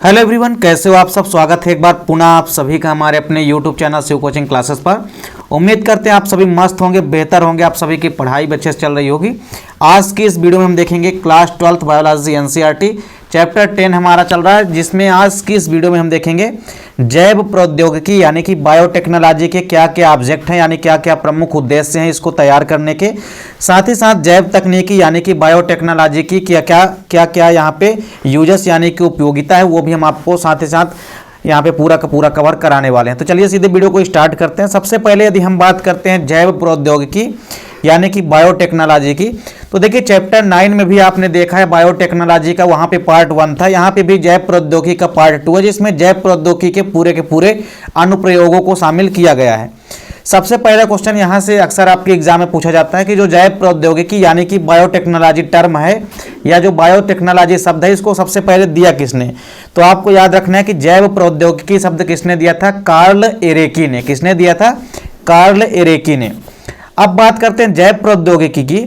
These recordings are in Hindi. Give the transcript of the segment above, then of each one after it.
हेलो एवरीवन, कैसे हो आप सब। स्वागत है एक बार पुनः आप सभी का हमारे अपने YouTube channel Shiv coaching classes पर। उम्मीद करते हैं आप सभी मस्त होंगे, बेहतर होंगे, आप सभी की पढ़ाई भी अच्छे से चल रही होगी। आज की इस वीडियो में हम देखेंगे class 12th biology NCERT chapter 10 हमारा चल रहा है, जिसमें आज की इस वीडियो में हम देखेंगे जैव प्रौद्योगिकी यानी कि बायोटेक्नोलॉजी के क्या क्या ऑब्जेक्ट हैं, यानी क्या क्या प्रमुख उद्देश्य हैं इसको तैयार करने के। साथ ही साथ जैव तकनीकी यानी कि बायोटेक्नोलॉजी की क्या क्या यहाँ पे यूजेस यानी कि उपयोगिता है, वो भी हम आपको साथ ही साथ यहाँ पे पूरा का पूरा कवर कराने वाले हैं। तो चलिए सीधे वीडियो को स्टार्ट करते हैं। सबसे पहले यदि हम बात करते हैं जैव प्रौद्योगिकी यानी कि बायोटेक्नोलॉजी की, तो देखिए चैप्टर 9 में भी आपने देखा है बायोटेक्नोलॉजी का, वहाँ पे पार्ट 1 था। यहाँ पे भी जैव प्रौद्योगिकी का पार्ट 2 है, जिसमें जैव प्रौद्योगिकी के पूरे अनुप्रयोगों को शामिल किया गया है। सबसे पहला क्वेश्चन यहाँ से अक्सर आपके एग्जाम में पूछा जाता है कि जो जैव प्रौद्योगिकी यानी कि बायोटेक्नोलॉजी टर्म है या जो बायोटेक्नोलॉजी शब्द है, इसको सबसे पहले दिया किसने। तो आपको याद रखना है कि जैव प्रौद्योगिकी शब्द किसने दिया था, कार्ल एरेकी ने। किसने दिया था, कार्ल एरेकी ने। अब बात करते हैं जैव प्रौद्योगिकी की,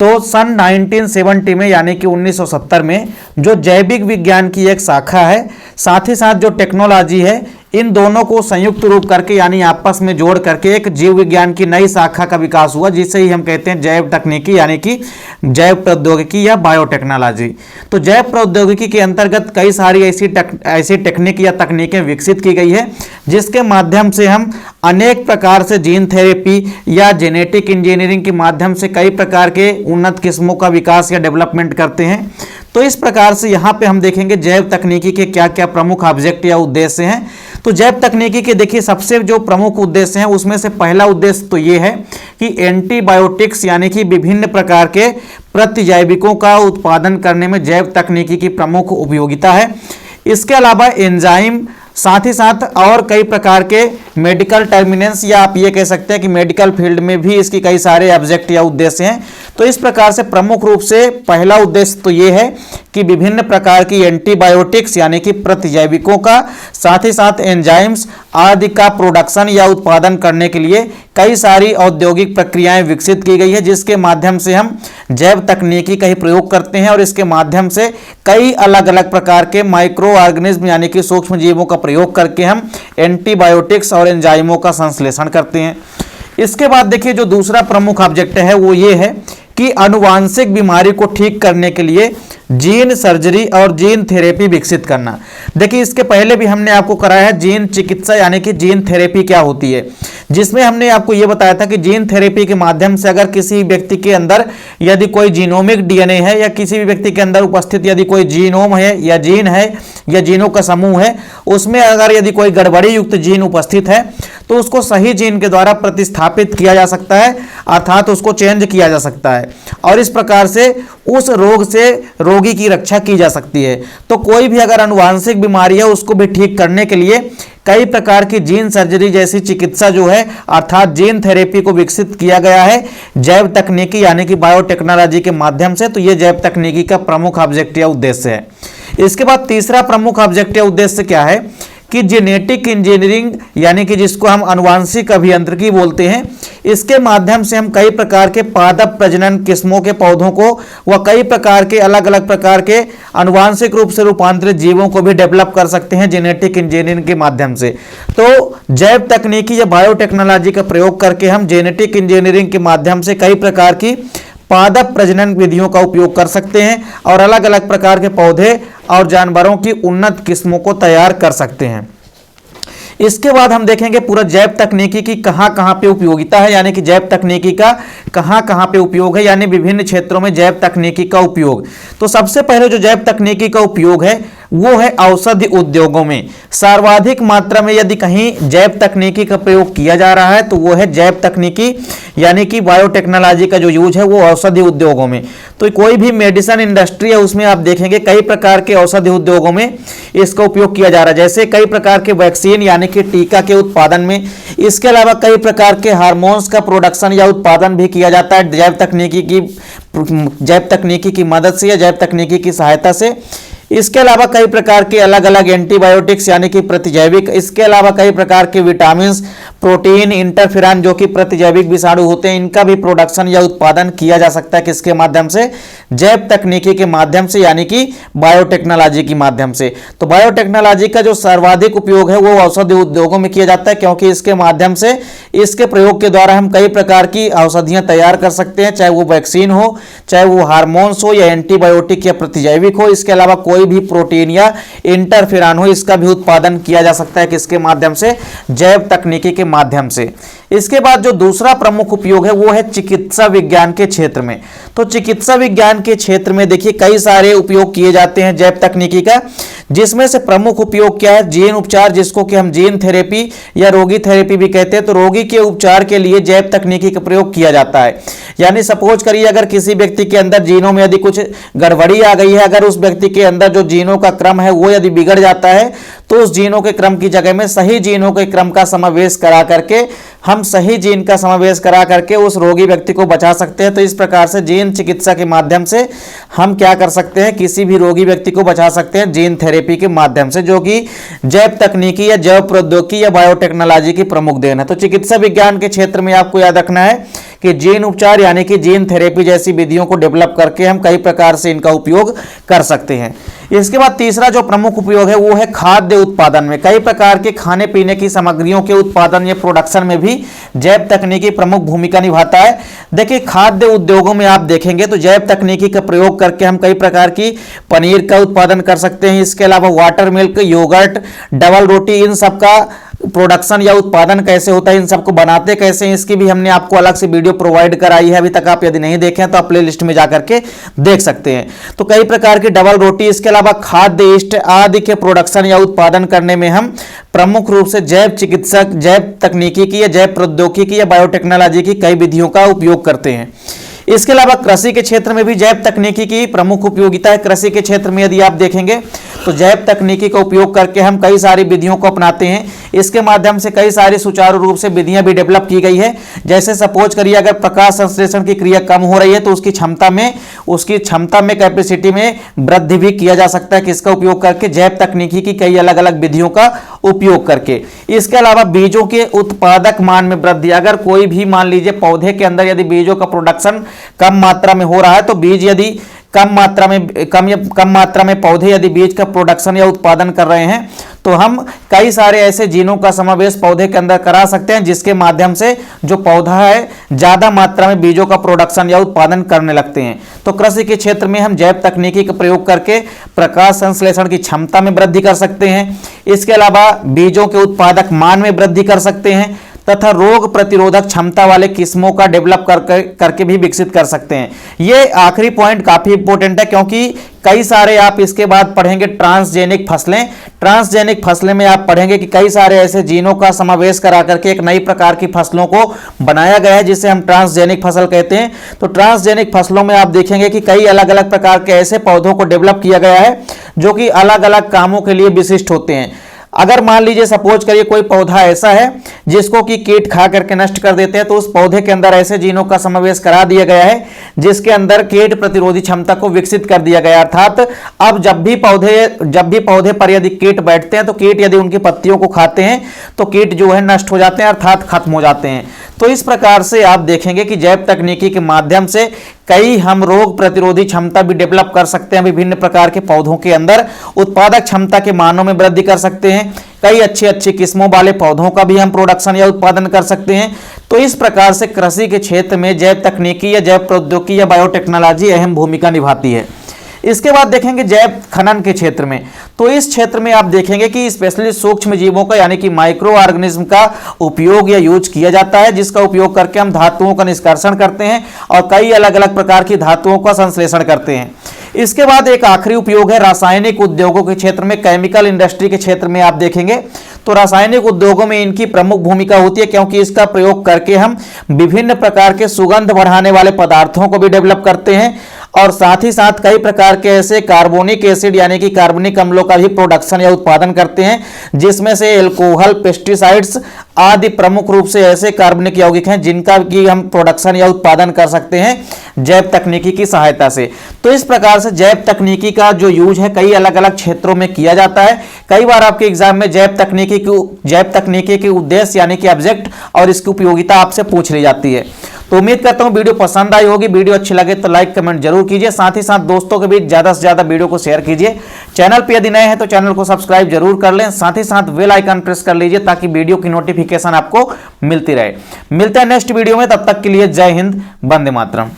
तो सन 1970 में यानी कि 1970 में जो जैविक विज्ञान की एक शाखा है, साथ ही साथ जो टेक्नोलॉजी है, इन दोनों को संयुक्त रूप करके यानी आपस में जोड़ करके एक जीव विज्ञान की नई शाखा का विकास हुआ, जिसे ही हम कहते हैं जैव तकनीकी यानी कि जैव प्रौद्योगिकी या बायोटेक्नोलॉजी। तो जैव प्रौद्योगिकी के अंतर्गत कई सारी ऐसी टेक्निक या तकनीकें विकसित की गई है, जिसके माध्यम से हम अनेक प्रकार से जीन थेरेपी या जेनेटिक इंजीनियरिंग के माध्यम से कई प्रकार के उन्नत किस्मों का विकास या डेवलपमेंट करते हैं। तो इस प्रकार से यहाँ पे हम देखेंगे जैव तकनीकी के क्या क्या प्रमुख ऑब्जेक्ट या उद्देश्य हैं। तो जैव तकनीकी के देखिए सबसे जो प्रमुख उद्देश्य हैं, उसमें से पहला उद्देश्य तो ये है कि एंटीबायोटिक्स यानी कि विभिन्न प्रकार के प्रतिजैविकों का उत्पादन करने में जैव तकनीकी की प्रमुख उपयोगिता है। इसके अलावा एंजाइम, साथ ही साथ और कई प्रकार के मेडिकल टर्मिनेंस या आप ये कह सकते हैं कि मेडिकल फील्ड में भी इसकी कई सारे ऑब्जेक्ट या उद्देश्य हैं। तो इस प्रकार से प्रमुख रूप से पहला उद्देश्य तो ये है कि विभिन्न प्रकार की एंटीबायोटिक्स यानी कि प्रतिजैविकों का, साथ ही साथ एंजाइम्स आदि का प्रोडक्शन या उत्पादन करने के लिए कई सारी औद्योगिक प्रक्रियाएं विकसित की गई है, जिसके माध्यम से हम जैव तकनीकी का ही प्रयोग करते हैं और इसके माध्यम से कई अलग अलग प्रकार के माइक्रो ऑर्गेनिज्म यानी कि सूक्ष्म जीवों का प्रयोग करके हम एंटीबायोटिक्स और एंजाइमों का संश्लेषण करते हैं। इसके बाद देखिए जो दूसरा प्रमुख ऑब्जेक्ट है वो ये है कि अनुवांशिक बीमारी को ठीक करने के लिए जीन सर्जरी और जीन थेरेपी विकसित करना। देखिए इसके पहले भी हमने आपको कराया है जीन चिकित्सा यानी कि जीन थेरेपी क्या होती है, जिसमें हमने आपको ये बताया था कि जीन थेरेपी के माध्यम से अगर किसी व्यक्ति के अंदर यदि कोई जीनोमिक डीएनए है या किसी भी व्यक्ति के अंदर उपस्थित यदि कोई जीनोम है या जीन है या जीनों का समूह है, उसमें अगर यदि कोई गड़बड़ी युक्त जीन उपस्थित है तो उसको सही जीन के द्वारा प्रतिस्थापित किया जा सकता है, अर्थात उसको चेंज किया जा सकता है और इस प्रकार से उस रोग से रोगी की रक्षा की जा सकती है। तो कोई भी अगर अनुवांशिक बीमारी है उसको भी ठीक करने के लिए कई प्रकार की जीन सर्जरी जैसी चिकित्सा जो है अर्थात जीन थेरेपी को विकसित किया गया है जैव तकनीकी यानी कि बायोटेक्नोलॉजी के माध्यम से। तो ये जैव तकनीकी का प्रमुख ऑब्जेक्ट या उद्देश्य है। इसके बाद तीसरा प्रमुख ऑब्जेक्ट या उद्देश्य क्या है कि जेनेटिक इंजीनियरिंग यानी कि जिसको हम आनुवांशिक अभियांत्रिकी बोलते हैं, इसके माध्यम से हम कई प्रकार के पादप प्रजनन किस्मों के पौधों को व कई प्रकार के अलग अलग प्रकार के आनुवांशिक रूप से रूपांतरित जीवों को भी डेवलप कर सकते हैं जेनेटिक इंजीनियरिंग के माध्यम से। तो जैव तकनीकी या बायोटेक्नोलॉजी का प्रयोग करके हम जेनेटिक इंजीनियरिंग के माध्यम से कई प्रकार की पादप प्रजनन विधियों का उपयोग कर सकते हैं और अलग अलग प्रकार के पौधे और जानवरों की उन्नत किस्मों को तैयार कर सकते हैं। इसके बाद हम देखेंगे पूरा जैव तकनीकी की कहाँ पे उपयोगिता है, यानी कि जैव तकनीकी का कहाँ पे उपयोग है, यानी विभिन्न क्षेत्रों में जैव तकनीकी का उपयोग। तो सबसे पहले जो जैव तकनीकी का उपयोग है वो है औषधि उद्योगों में। सर्वाधिक मात्रा में यदि कहीं जैव तकनीकी का प्रयोग किया जा रहा है तो वो है जैव तकनीकी यानी कि बायोटेक्नोलॉजी का जो यूज है वो औषधि उद्योगों में। तो कोई भी मेडिसिन इंडस्ट्री है उसमें आप देखेंगे कई प्रकार के औषधि उद्योगों में इसका उपयोग किया जा रहा है, जैसे कई प्रकार के वैक्सीन यानी कि टीका के उत्पादन में। इसके अलावा कई प्रकार के हार्मोन्स का प्रोडक्शन या उत्पादन भी किया जाता है जैव तकनीकी की मदद से या जैव तकनीकी की सहायता से। इसके अलावा कई प्रकार के अलग अलग एंटीबायोटिक्स यानी कि प्रतिजैविक, इसके अलावा कई प्रकार के विटामिन, प्रोटीन, इंटरफेरॉन जो कि प्रतिजैविक विषाणु होते हैं, इनका भी प्रोडक्शन या उत्पादन किया जा सकता है किसके माध्यम से, जैव तकनीकी के माध्यम से यानी कि बायोटेक्नोलॉजी के माध्यम से। तो बायोटेक्नोलॉजी का जो सर्वाधिक उपयोग है वो औषधि उद्योगों में किया जाता है, क्योंकि इसके माध्यम से, इसके प्रयोग के द्वारा हम कई प्रकार की औषधियां तैयार कर सकते हैं, चाहे वो वैक्सीन हो, चाहे वो हार्मोन्स हो, या एंटीबायोटिक या प्रतिजैविक हो। इसके अलावा कोई भी प्रोटीन या इंटरफेरॉन हो, इसका भी उत्पादन किया जा सकता है किसके माध्यम से, जैव तकनीकी के माध्यम से। इसके बाद जो दूसरा प्रमुख उपयोग है वो है चिकित्सा विज्ञान के क्षेत्र में। तो चिकित्सा विज्ञान के क्षेत्र में देखिए कई सारे उपयोग किए जाते हैं जैव तकनीकी का, जिसमें से प्रमुख उपयोग क्या है, जीन उपचार, जिसको कि हम जीन थेरेपी या रोगी थेरेपी भी कहते हैं। तो रोगी के उपचार के लिए जैव तकनीकी का प्रयोग किया जाता है। यानी सपोज करिए अगर किसी व्यक्ति के अंदर जीनों में यदि कुछ गड़बड़ी आ गई है, अगर उस व्यक्ति के अंदर जो जीनों का क्रम है वो यदि बिगड़ जाता है, तो उस जीनों के क्रम की जगह में सही जीनों के क्रम का समावेश करा करके, हम सही जीन का समावेश करा करके उस रोगी व्यक्ति को बचा सकते हैं। तो इस प्रकार से जीन चिकित्सा के माध्यम से हम क्या कर सकते हैं, किसी भी रोगी व्यक्ति को बचा सकते हैं जीन थेरेपी के माध्यम से, जो कि जैव तकनीकी या जैव प्रौद्योगिकी या बायोटेक्नोलॉजी की प्रमुख देन है। तो चिकित्सा विज्ञान के क्षेत्र में आपको याद रखना है कि जीन उपचार यानी कि जीन थेरेपी जैसी विधियों को डेवलप करके हम कई प्रकार से इनका उपयोग कर सकते हैं। इसके बाद तीसरा जो प्रमुख उपयोग है वो है खाद्य उत्पादन में। कई प्रकार के खाने पीने की सामग्रियों के उत्पादन या प्रोडक्शन में भी जैव तकनीकी प्रमुख भूमिका निभाता है। देखिए खाद्य उद्योगों में आप देखेंगे तो जैव तकनीकी का प्रयोग करके हम कई प्रकार की पनीर का उत्पादन कर सकते हैं। इसके अलावा वाटर मिल्क, योगर्ट, डबल रोटी, इन सब का प्रोडक्शन या उत्पादन कैसे होता है, इन सबको बनाते कैसे हैं, इसकी भी हमने आपको अलग से वीडियो प्रोवाइड कराई है। अभी तक आप यदि नहीं देखें तो आप प्ले लिस्ट में जाकर के देख सकते हैं। तो कई प्रकार की डबल रोटी, इसके अलावा खाद्य ईस्ट आदि के प्रोडक्शन या उत्पादन करने में हम प्रमुख रूप से जैव चिकित्सक, जैव तकनीकी की या जैव प्रौद्योगिकी या बायोटेक्नोलॉजी की कई विधियों का उपयोग करते हैं। इसके अलावा कृषि के क्षेत्र में भी जैव तकनीकी की प्रमुख उपयोगिता है। कृषि के क्षेत्र में यदि आप देखेंगे तो जैव तकनीकी का उपयोग करके हम कई सारी विधियों को अपनाते हैं। इसके माध्यम से कई सारी सुचारू रूप से विधियां भी डेवलप की गई है। जैसे सपोज करिए अगर प्रकाश संश्लेषण की क्रिया कम हो रही है तो उसकी क्षमता में कैपेसिटी में वृद्धि भी किया जा सकता है, किसका उपयोग करके, जैव तकनीकी की कई अलग अलग विधियों का उपयोग करके। इसके अलावा बीजों के उत्पादक मान में वृद्धि, अगर कोई भी मान लीजिए पौधे के अंदर यदि बीजों का प्रोडक्शन कम मात्रा में हो रहा है, तो बीज यदि कम मात्रा में पौधे यदि बीज का प्रोडक्शन या उत्पादन कर रहे हैं, तो हम कई सारे ऐसे जीनों का समावेश पौधे के अंदर करा सकते हैं, जिसके माध्यम से जो पौधा है ज्यादा मात्रा में बीजों का प्रोडक्शन या उत्पादन करने लगते हैं। तो कृषि के क्षेत्र में हम जैव तकनीकी का प्रयोग करके प्रकाश संश्लेषण की क्षमता में वृद्धि कर सकते हैं। इसके अलावा बीजों के उत्पादक मान में वृद्धि कर सकते हैं तथा रोग प्रतिरोधक क्षमता वाले किस्मों का डेवलप करके भी विकसित कर सकते हैं। ये आखिरी पॉइंट काफी इंपॉर्टेंट है, क्योंकि कई सारे आप इसके बाद पढ़ेंगे ट्रांसजेनिक फसलें। ट्रांसजेनिक फसलें में आप पढ़ेंगे कि कई सारे ऐसे जीनों का समावेश करा करके एक नई प्रकार की फसलों को बनाया गया है, जिसे हम ट्रांसजेनिक फसल कहते हैं। तो ट्रांसजेनिक फसलों में आप देखेंगे कि कई अलग अलग प्रकार के ऐसे पौधों को डेवलप किया गया है जो कि अलग अलग कामों के लिए विशिष्ट होते हैं। अगर मान लीजिए सपोज करिए कोई पौधा ऐसा है जिसको कि कीट खा करके नष्ट कर देते हैं, तो उस पौधे के अंदर ऐसे जीनों का समावेश करा दिया गया है जिसके अंदर कीट प्रतिरोधी क्षमता को विकसित कर दिया गया। अर्थात अब जब भी पौधे पर यदि कीट बैठते हैं, तो कीट यदि उनकी पत्तियों को खाते हैं तो कीट जो है नष्ट हो जाते हैं, अर्थात खत्म हो जाते हैं। तो इस प्रकार से आप देखेंगे कि जैव तकनीकी के माध्यम से कई हम रोग प्रतिरोधी क्षमता भी डेवलप कर सकते हैं। विभिन्न प्रकार के पौधों के अंदर उत्पादक क्षमता के मानों में वृद्धि कर सकते हैं। कई अच्छी किस्मों वाले पौधों का भी हम प्रोडक्शन या उत्पादन कर सकते हैं। तो इस प्रकार से कृषि के क्षेत्र में जैव तकनीकी या जैव प्रौद्योगिकी या बायोटेक्नोलॉजी अहम भूमिका निभाती है। इसके बाद देखेंगे जैव खनन के क्षेत्र में। तो इस क्षेत्र में आप देखेंगे कि स्पेशली सूक्ष्म जीवों का यानी कि माइक्रो ऑर्गेनिज्म का उपयोग या यूज किया जाता है, जिसका उपयोग करके हम धातुओं का निष्कर्षण करते हैं और कई अलग अलग प्रकार की धातुओं का संश्लेषण करते हैं। इसके बाद एक आखिरी उपयोग है रासायनिक उद्योगों के क्षेत्र में, केमिकल इंडस्ट्री के क्षेत्र में आप देखेंगे तो रासायनिक उद्योगों में इनकी प्रमुख भूमिका होती है, क्योंकि इसका प्रयोग करके हम विभिन्न प्रकार के सुगंध बढ़ाने वाले पदार्थों को भी डेवलप करते हैं और साथ ही साथ कई प्रकार के ऐसे कार्बोनिक एसिड यानी कि कार्बनिक अम्लों का भी प्रोडक्शन या उत्पादन करते हैं, जिसमें से एल्कोहल, पेस्टिसाइड्स आदि प्रमुख रूप से ऐसे कार्बनिक यौगिक हैं जिनका कि हम प्रोडक्शन या उत्पादन कर सकते हैं जैव तकनीकी की सहायता से। तो इस प्रकार से जैव तकनीकी का जो यूज है कई अलग अलग क्षेत्रों में किया जाता है। कई बार आपके एग्जाम में जैव तकनीकी के उद्देश्य यानी कि ऑब्जेक्ट और इसकी उपयोगिता आपसे पूछ ली जाती है। तो उम्मीद करता हूं वीडियो पसंद आई होगी। वीडियो अच्छी लगे तो लाइक कमेंट जरूर कीजिए, साथ ही साथ दोस्तों के बीच ज्यादा से ज्यादा वीडियो को शेयर कीजिए। चैनल पर यदि नए हैं तो चैनल को सब्सक्राइब जरूर कर लें, साथ ही साथ बेल आइकन प्रेस कर लीजिए ताकि वीडियो की नोटिफिकेशन आपको मिलती रहे। मिलते हैं नेक्स्ट वीडियो में, तब तक के लिए जय हिंद, वंदे मातरम।